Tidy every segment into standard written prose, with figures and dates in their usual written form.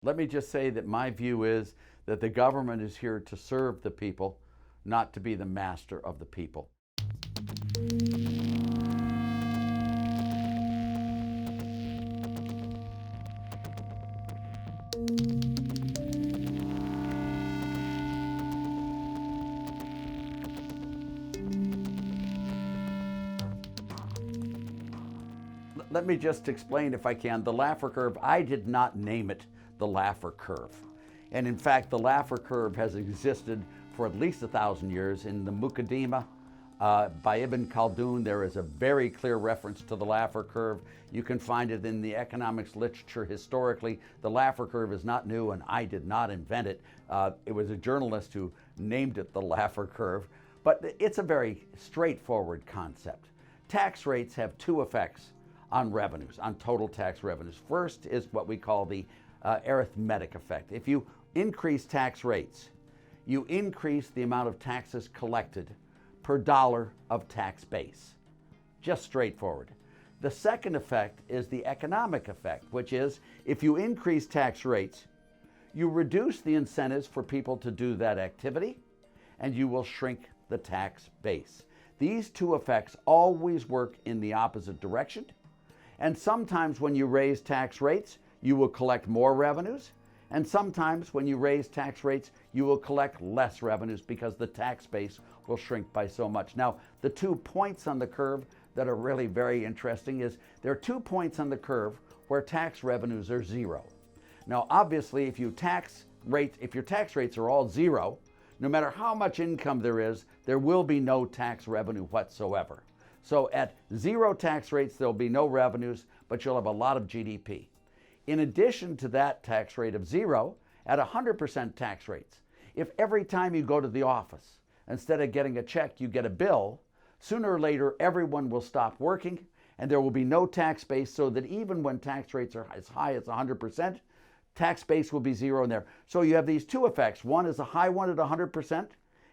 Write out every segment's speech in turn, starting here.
Let me just say that my view is that the government is here to serve the people, not to be the master of the people. Let me just explain, if I can, the Laffer Curve. I did not name it the Laffer Curve. And in fact, the Laffer Curve has existed for at least 1,000 years. In the Muqaddimah by Ibn Khaldun, there is a very clear reference to the Laffer Curve. You can find it in the economics literature historically. The Laffer Curve is not new, and I did not invent it. It was a journalist who named it the Laffer Curve. But it's a very straightforward concept. Tax rates have two effects on revenues, on total tax revenues. First is what we call the arithmetic effect. If you increase tax rates, you increase the amount of taxes collected per dollar of tax base. Just straightforward. The second effect is the economic effect, which is if you increase tax rates, you reduce the incentives for people to do that activity, and you will shrink the tax base. These two effects always work in the opposite direction. And sometimes when you raise tax rates, you will collect more revenues. And sometimes when you raise tax rates, you will collect less revenues because the tax base will shrink by so much. Now, the 2 points on the curve that are really very interesting is there are 2 points on the curve where tax revenues are zero. Now, obviously, if your tax rates are all zero, no matter how much income there will be no tax revenue whatsoever. So at zero tax rates, there'll be no revenues, but you'll have a lot of GDP. In addition to that tax rate of zero, at 100% tax rates, if every time you go to the office, instead of getting a check, you get a bill, sooner or later, everyone will stop working and there will be no tax base, so that even when tax rates are as high as 100%, tax base will be zero in there. So you have these two effects. One is a high one at 100%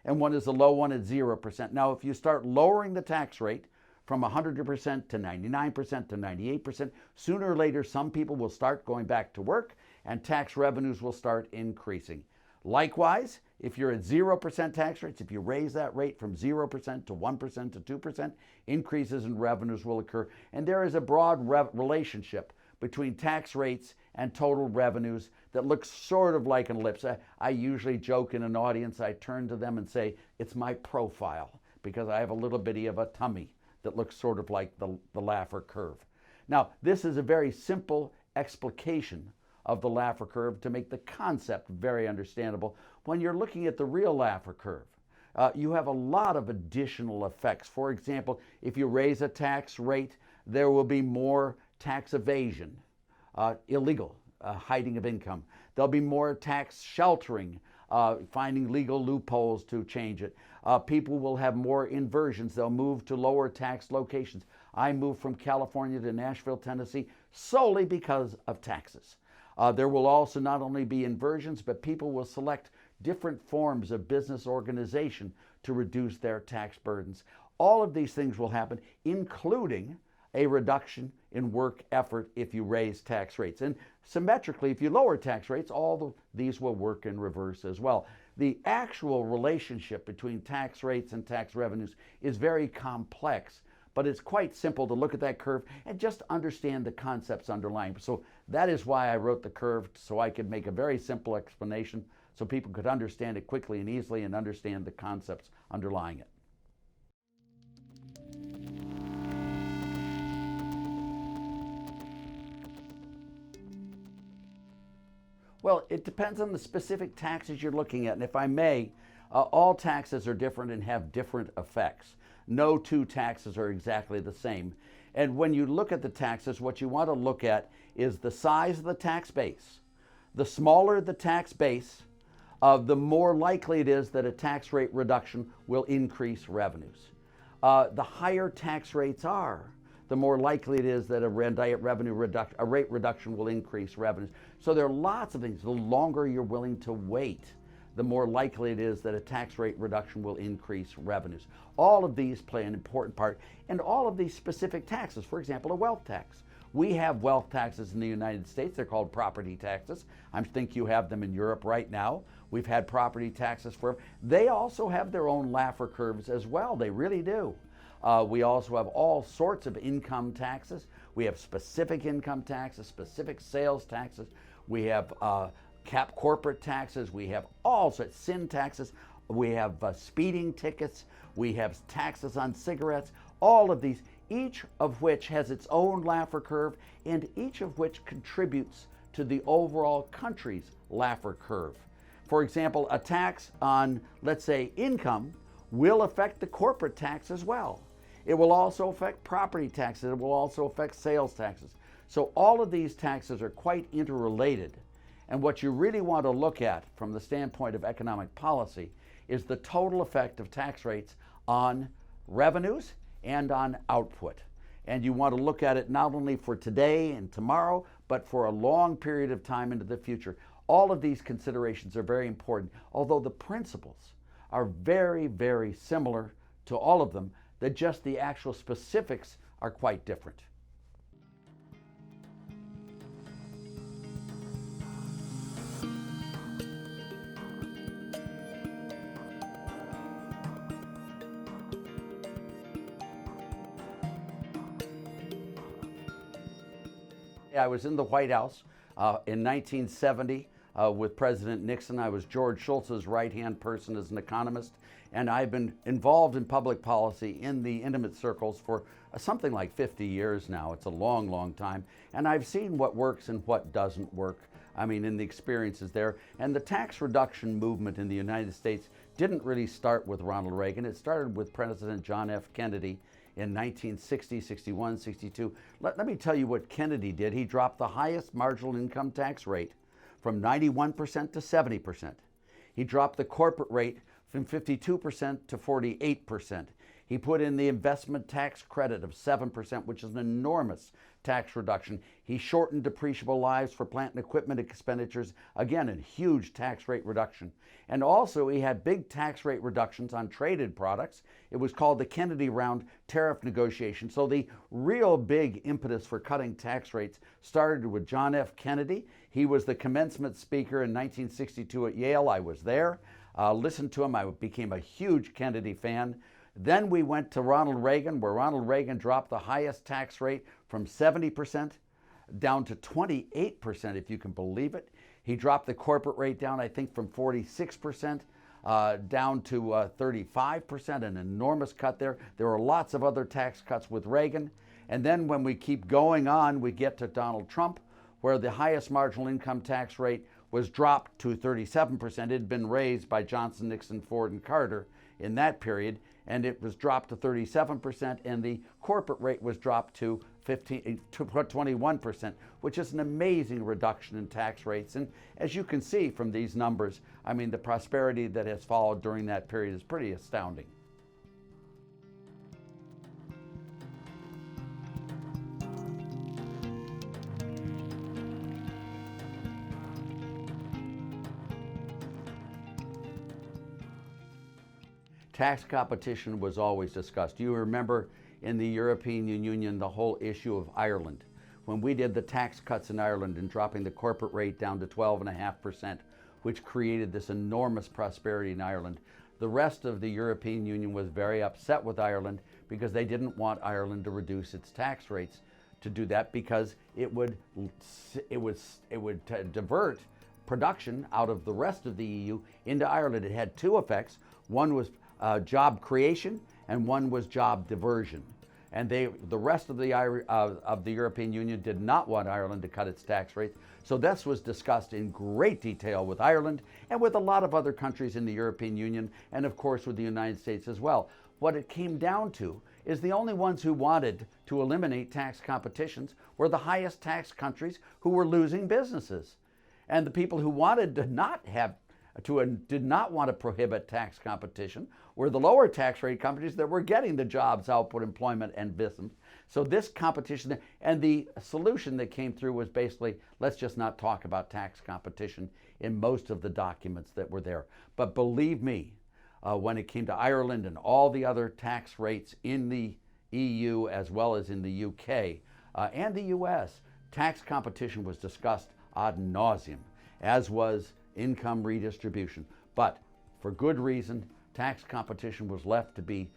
and one is a low one at 0%. Now, if you start lowering the tax rate from 100% to 99% to 98%, sooner or later, some people will start going back to work and tax revenues will start increasing. Likewise, if you're at 0% tax rates, if you raise that rate from 0% to 1% to 2%, increases in revenues will occur. And there is a broad relationship between tax rates and total revenues that looks sort of like an ellipse. I usually joke in an audience, I turn to them and say, it's my profile, because I have a little bitty of a tummy that looks sort of like the Laffer Curve. Now, this is a very simple explication of the Laffer Curve to make the concept very understandable. When you're looking at the real Laffer Curve, you have a lot of additional effects. For example, if you raise a tax rate, there will be more tax evasion, illegal hiding of income. There'll be more tax sheltering, finding legal loopholes to change it. People will have more inversions. They'll move to lower tax locations. I moved from California to Nashville, Tennessee, solely because of taxes. There will also not only be inversions, but people will select different forms of business organization to reduce their tax burdens. All of these things will happen, including a reduction in work effort if you raise tax rates. And symmetrically, if you lower tax rates, these will work in reverse as well. The actual relationship between tax rates and tax revenues is very complex, but it's quite simple to look at that curve and just understand the concepts underlying. So that is why I wrote the curve, so I could make a very simple explanation so people could understand it quickly and easily and understand the concepts underlying it. Well, it depends on the specific taxes you're looking at. And if I may, all taxes are different and have different effects. No two taxes are exactly the same. And when you look at the taxes, what you want to look at is the size of the tax base. The smaller the tax base, the more likely it is that a tax rate reduction will increase revenues. The higher tax rates are, the more likely it is that a rate reduction will increase revenues. So there are lots of things. The longer you're willing to wait, the more likely it is that a tax rate reduction will increase revenues. All of these play an important part, and all of these specific taxes, for example, a wealth tax, We have wealth taxes in the United States. They're called property taxes. I think you have them in Europe right now. We've had property taxes forever. They also have their own Laffer curves as well. They really do. We also have all sorts of income taxes. We have specific income taxes, specific sales taxes. We have cap corporate taxes. We have all sorts of sin taxes. We have speeding tickets. We have taxes on cigarettes. All of these, each of which has its own Laffer curve, and each of which contributes to the overall country's Laffer curve. For example, a tax on, let's say, income will affect the corporate tax as well. It will also affect property taxes. It will also affect sales taxes. So all of these taxes are quite interrelated. And what you really want to look at from the standpoint of economic policy is the total effect of tax rates on revenues and on output. And you want to look at it not only for today and tomorrow, but for a long period of time into the future. All of these considerations are very important, although the principles are very, very similar to all of them, that just the actual specifics are quite different. I was in the White House in 1970 with President Nixon. I was George Shultz's right-hand person as an economist, and I've been involved in public policy in the intimate circles for something like 50 years now. It's a long, long time, and I've seen what works and what doesn't work. I mean, in the experiences there. And the tax reduction movement in the United States didn't really start with Ronald Reagan. It started with President John F. Kennedy in 1960, 61, 62. Let me tell you what Kennedy did. He dropped the highest marginal income tax rate from 91% to 70%. He dropped the corporate rate from 52% to 48%. He put in the investment tax credit of 7%, which is an enormous tax reduction. He shortened depreciable lives for plant and equipment expenditures, again, a huge tax rate reduction. And also, he had big tax rate reductions on traded products. It was called the Kennedy Round tariff negotiation. So the real big impetus for cutting tax rates started with John F. Kennedy. He was the commencement speaker in 1962 at Yale. I was there, listened to him. I became a huge Kennedy fan. Then we went to Ronald Reagan, where Ronald Reagan dropped the highest tax rate from 70% down to 28%, if you can believe it. He dropped the corporate rate down, I think, from 46% down to 35%, an enormous cut there. There were lots of other tax cuts with Reagan. And then when we keep going on, we get to Donald Trump, where the highest marginal income tax rate was dropped to 37%. It had been raised by Johnson, Nixon, Ford, and Carter in that period, and it was dropped to 37%, and the corporate rate was dropped to 21%, which is an amazing reduction in tax rates. And as you can see from these numbers, I mean, the prosperity that has followed during that period is pretty astounding. Tax competition was always discussed. You remember in the European Union the whole issue of Ireland. When we did the tax cuts in Ireland and dropping the corporate rate down to 12.5%, which created this enormous prosperity in Ireland, the rest of the European Union was very upset with Ireland because they didn't want Ireland to reduce its tax rates to do that, because it would divert production out of the rest of the EU into Ireland. It had two effects. One was job creation, and one was job diversion. And the rest of the European Union did not want Ireland to cut its tax rates. So this was discussed in great detail with Ireland and with a lot of other countries in the European Union, and of course with the United States as well. What it came down to is the only ones who wanted to eliminate tax competitions were the highest tax countries who were losing businesses. And the people who wanted to did not want to prohibit tax competition were the lower tax rate companies that were getting the jobs, output, employment, and business. So this competition, and the solution that came through was basically, let's just not talk about tax competition in most of the documents that were there. But believe me, when it came to Ireland and all the other tax rates in the EU as well as in the UK, and the U.S., tax competition was discussed ad nauseum, as was income redistribution. But for good reason, tax competition was left to be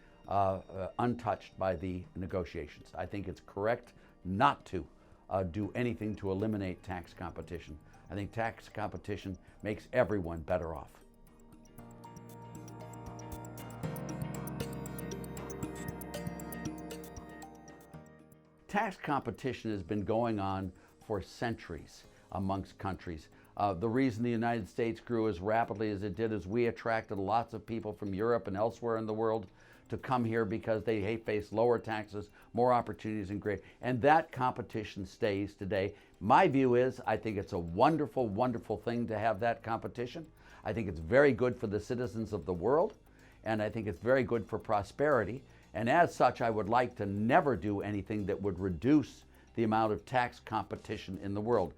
untouched by the negotiations. I think it's correct not to do anything to eliminate tax competition. I think tax competition makes everyone better off. Tax competition has been going on for centuries amongst countries. The reason the United States grew as rapidly as it did is we attracted lots of people from Europe and elsewhere in the world to come here because they face lower taxes, more opportunities, and that competition stays today. My view is I think it's a wonderful, wonderful thing to have that competition. I think it's very good for the citizens of the world, and I think it's very good for prosperity. And as such, I would like to never do anything that would reduce the amount of tax competition in the world.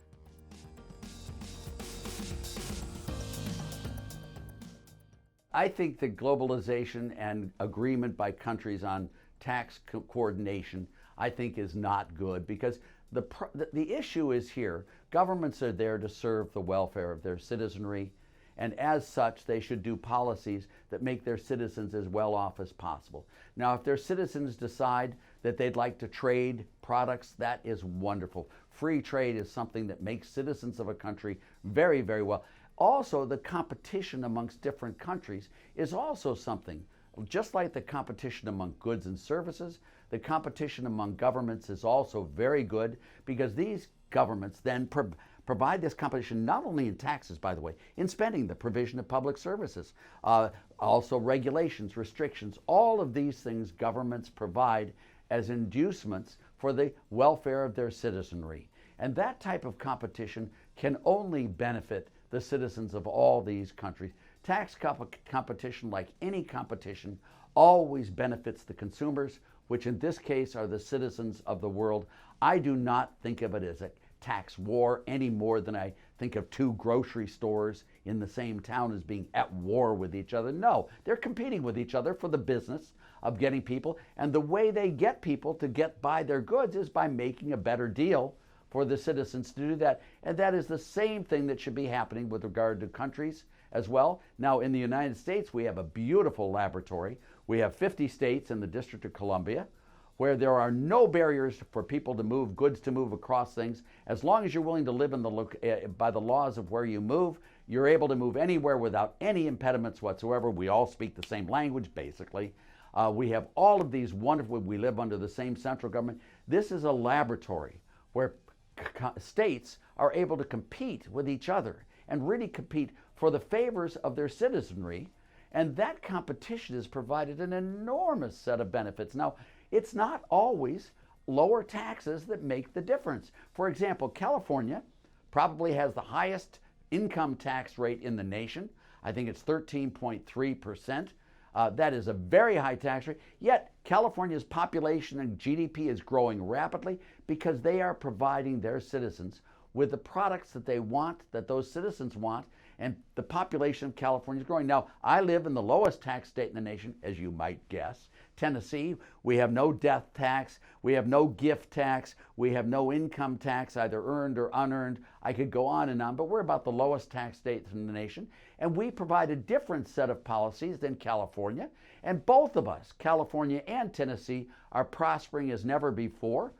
I think that globalization and agreement by countries on tax coordination, I think, is not good, because the issue is here. Governments are there to serve the welfare of their citizenry, and as such, they should do policies that make their citizens as well off as possible. Now, if their citizens decide that they'd like to trade products, that is wonderful. Free trade is something that makes citizens of a country very, very well. Also, the competition amongst different countries is also something. Just like the competition among goods and services, the competition among governments is also very good, because these governments then provide this competition not only in taxes, by the way, in spending, the provision of public services, also regulations, restrictions. All of these things governments provide as inducements for the welfare of their citizenry. And that type of competition can only benefit the citizens of all these countries. Tax competition, like any competition, always benefits the consumers, which in this case are the citizens of the world. I do not think of it as a tax war any more than I think of two grocery stores in the same town as being at war with each other. No, they're competing with each other for the business of getting people, and the way they get people to buy their goods is by making a better deal for the citizens to do that. And that is the same thing that should be happening with regard to countries as well. Now, in the United States, we have a beautiful laboratory. We have 50 states and the District of Columbia, where there are no barriers for people to move, goods to move across things. As long as you're willing to live by the laws of where you move, you're able to move anywhere without any impediments whatsoever. We all speak the same language, basically. We have all of these wonderful, we live under the same central government. This is a laboratory where states are able to compete with each other and really compete for the favors of their citizenry. And that competition has provided an enormous set of benefits. Now, it's not always lower taxes that make the difference. For example, California probably has the highest income tax rate in the nation. I think it's 13.3%. That is a very high tax rate. Yet California's population and GDP is growing rapidly because they are providing their citizens with the products that they want, that those citizens want, and the population of California is growing. Now, I live in the lowest tax state in the nation, as you might guess, Tennessee. We have no death tax, we have no gift tax, we have no income tax, either earned or unearned. I could go on, but we're about the lowest tax state in the nation. And we provide a different set of policies than California. And both of us, California and Tennessee, are prospering as never before.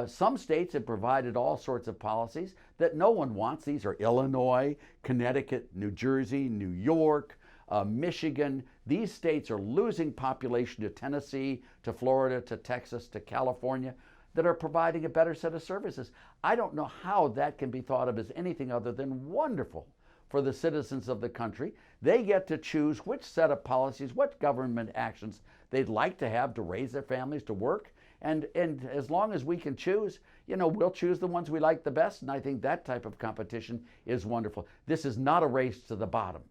Some states have provided all sorts of policies that no one wants. These are Illinois, Connecticut, New Jersey, New York, Michigan. These states are losing population to Tennessee, to Florida, to Texas, to California, that are providing a better set of services. I don't know how that can be thought of as anything other than wonderful for the citizens of the country. They get to choose which set of policies, what government actions they'd like to have to raise their families, to work. And as long as we can choose, we'll choose the ones we like the best. And I think that type of competition is wonderful. This is not a race to the bottom.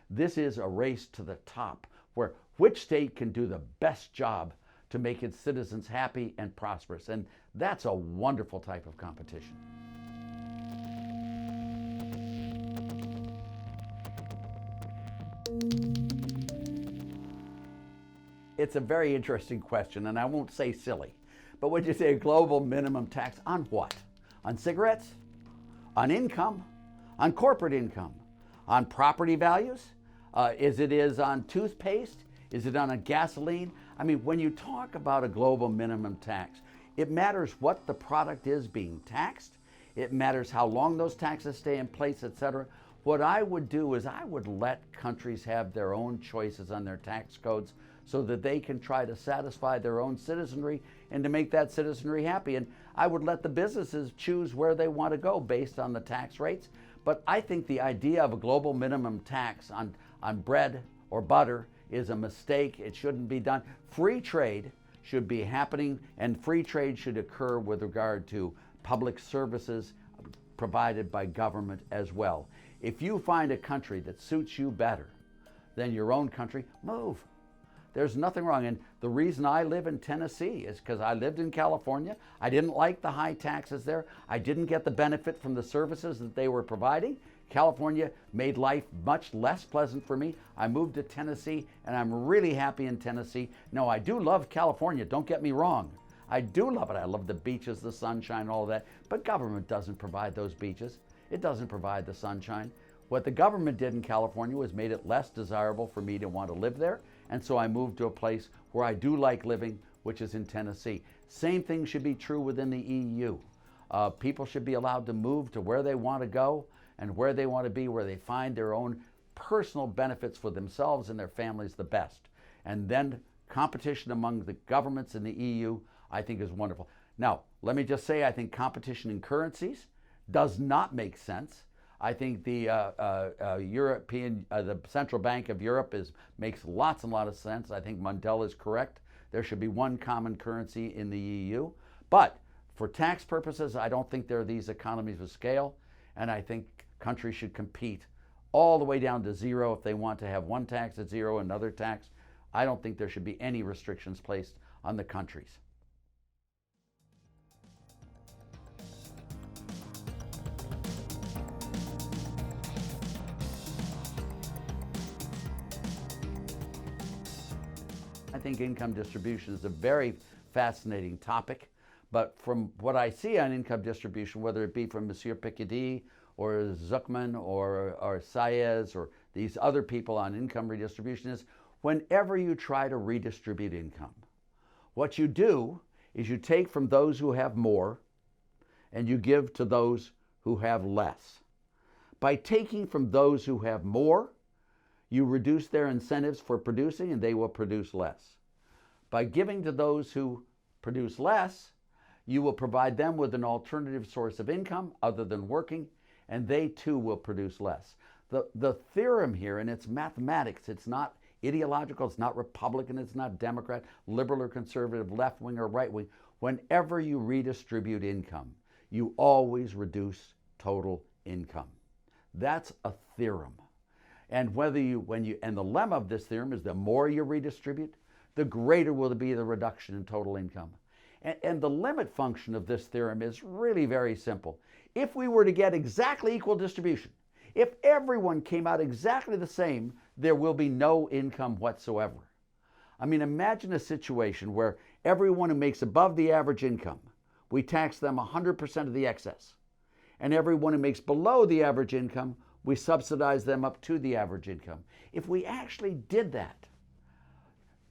This is a race to the top, where which state can do the best job to make its citizens happy and prosperous. And that's a wonderful type of competition. It's a very interesting question, and I won't say silly, But would you say a global minimum tax on what? On cigarettes? On income? On corporate income? On property values? Is it on toothpaste? Is it on gasoline? I mean, when you talk about a global minimum tax, it matters what the product is being taxed. It matters how long those taxes stay in place, etc. What I would do is I would let countries have their own choices on their tax codes so that they can try to satisfy their own citizenry and to make that citizenry happy. And I would let the businesses choose where they want to go based on the tax rates. But I think the idea of a global minimum tax on bread or butter is a mistake. It shouldn't be done. Free trade should be happening, and free trade should occur with regard to public services provided by government as well. If you find a country that suits you better than your own country, move. There's nothing wrong. And the reason I live in Tennessee is because I lived in California. I didn't like the high taxes there. I didn't get the benefit from the services that they were providing. California made life much less pleasant for me. I moved to Tennessee, and I'm really happy in Tennessee. No, I do love California, don't get me wrong. I do love it. I love the beaches, the sunshine, all of that. But government doesn't provide those beaches. It doesn't provide the sunshine. What the government did in California was made it less desirable for me to want to live there. And so I moved to a place where I do like living, which is in Tennessee. Same thing should be true within the EU. People should be allowed to move to where they want to go and where they want to be, where they find their own personal benefits for themselves and their families the best. And then competition among the governments in the EU, I think, is wonderful. Now, let me just say, I think competition in currencies does not make sense. I think the the Central Bank of Europe makes lots and lots of sense. I think Mundell is correct. There should be one common currency in the EU. But for tax purposes, I don't think there are these economies of scale. And I think countries should compete all the way down to zero if they want to have one tax at zero, another tax. I don't think there should be any restrictions placed on the countries. I think income distribution is a very fascinating topic, but from what I see on income distribution, whether it be from Monsieur Piketty or Zuckman or Saez or these other people on income redistribution, is whenever you try to redistribute income, what you do is you take from those who have more and you give to those who have less. By taking from those who have more, you reduce their incentives for producing and they will produce less. By giving to those who produce less, you will provide them with an alternative source of income other than working, and they too will produce less. The theorem here, and it's mathematics, it's not ideological, it's not Republican, it's not Democrat, liberal or conservative, left wing or right wing. Whenever you redistribute income, you always reduce total income. That's a theorem. And and the lemma of this theorem is the more you redistribute, the greater will be the reduction in total income. And the limit function of this theorem is really very simple. If we were to get exactly equal distribution, if everyone came out exactly the same, there will be no income whatsoever. I mean, imagine a situation where everyone who makes above the average income, we tax them 100% of the excess. And everyone who makes below the average income, we subsidize them up to the average income. If we actually did that,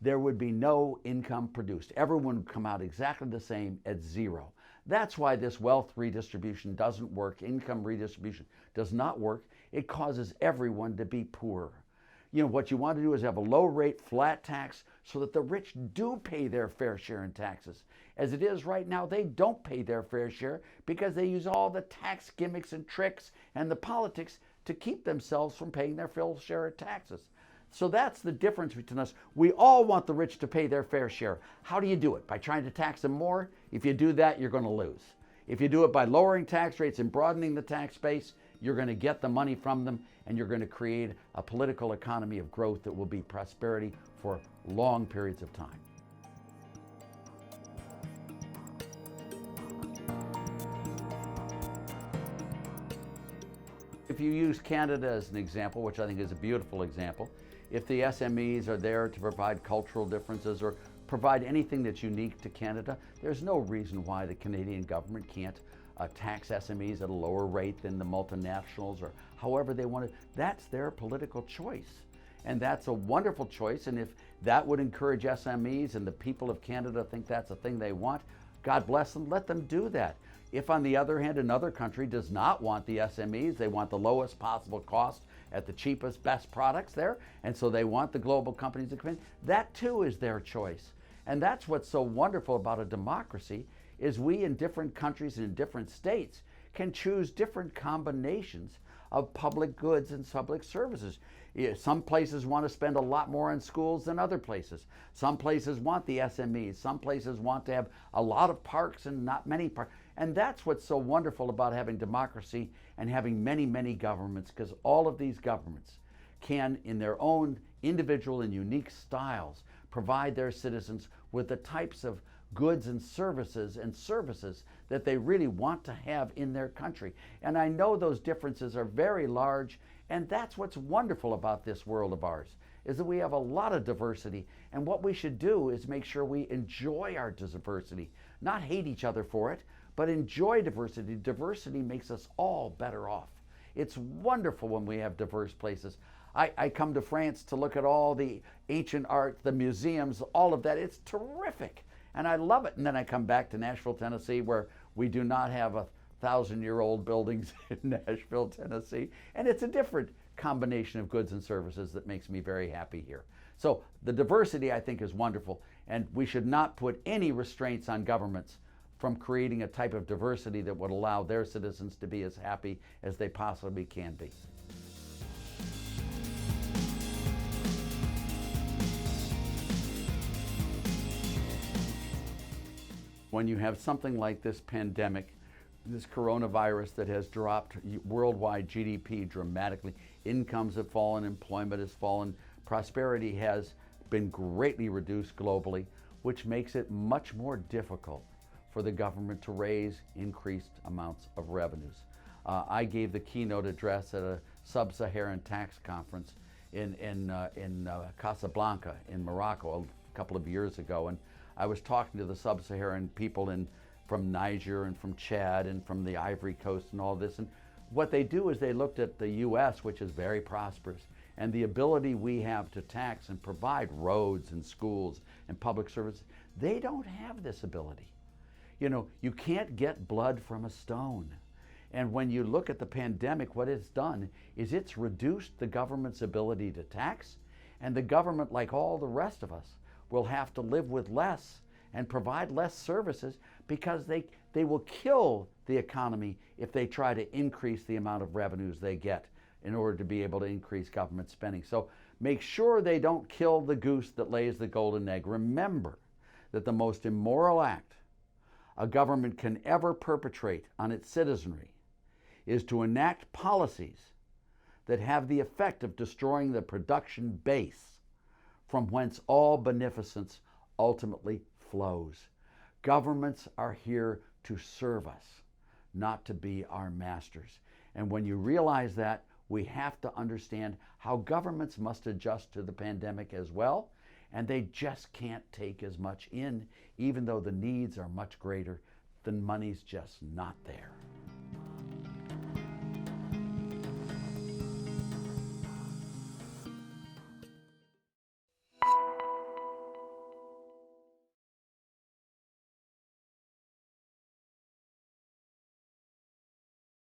there would be no income produced. Everyone would come out exactly the same at zero. That's why this wealth redistribution doesn't work. Income redistribution does not work. It causes everyone to be poor. You know, what you want to do is have a low rate, flat tax so that the rich do pay their fair share in taxes. As it is right now, they don't pay their fair share because they use all the tax gimmicks and tricks and the politics to keep themselves from paying their full share of taxes. So that's the difference between us. We all want the rich to pay their fair share. How do you do it? By trying to tax them more? If you do that, you're going to lose. If you do it by lowering tax rates and broadening the tax base, you're going to get the money from them and you're going to create a political economy of growth that will be prosperity for long periods of time. If you use Canada as an example, which I think is a beautiful example, if the SMEs are there to provide cultural differences or provide anything that's unique to Canada. There's no reason why the Canadian government can't tax SMEs at a lower rate than the multinationals or however they want to. That's their political choice. And that's a wonderful choice. And if that would encourage SMEs and the people of Canada think that's a thing they want, God bless them, let them do that. If, on the other hand, another country does not want the SMEs, they want the lowest possible cost at the cheapest, best products there, and so they want the global companies to come in, that too is their choice. And that's what's so wonderful about a democracy, is we in different countries and in different states can choose different combinations of public goods and public services. Some places want to spend a lot more on schools than other places. Some places want the SMEs. Some places want to have a lot of parks and not many parks. And that's what's so wonderful about having democracy and having many, many governments, because all of these governments can, in their own individual and unique styles, provide their citizens with the types of goods and services that they really want to have in their country. And I know those differences are very large, and that's what's wonderful about this world of ours, is that we have a lot of diversity, and what we should do is make sure we enjoy our diversity, not hate each other for it, but enjoy diversity. Diversity makes us all better off. It's wonderful when we have diverse places. I come to France to look at all the ancient art, the museums, all of that. It's terrific. And I love it. And then I come back to Nashville, Tennessee, where we do not have 1,000-year-old buildings in Nashville, Tennessee. And it's a different combination of goods and services that makes me very happy here. So the diversity, I think, is wonderful. And we should not put any restraints on governments from creating a type of diversity that would allow their citizens to be as happy as they possibly can be. When you have something like this pandemic, this coronavirus that has dropped worldwide GDP dramatically, incomes have fallen, employment has fallen, prosperity has been greatly reduced globally, which makes it much more difficult for the government to raise increased amounts of revenues. I gave the keynote address at a sub-Saharan tax conference in Casablanca in Morocco a couple of years ago, and I was talking to the sub-Saharan people from Niger and from Chad and from the Ivory Coast and all this. And what they do is they looked at the U.S., which is very prosperous, and the ability we have to tax and provide roads and schools and public services. They don't have this ability. You know, you can't get blood from a stone. And when you look at the pandemic, what it's done is it's reduced the government's ability to tax, and the government, like all the rest of us, will have to live with less and provide less services, because they will kill the economy if they try to increase the amount of revenues they get in order to be able to increase government spending. So make sure they don't kill the goose that lays the golden egg. Remember that the most immoral act a government can ever perpetrate on its citizenry is to enact policies that have the effect of destroying the production base from whence all beneficence ultimately flows. Governments are here to serve us, not to be our masters. And when you realize that, we have to understand how governments must adjust to the pandemic as well, and they just can't take as much in, even though the needs are much greater. The money's just not there.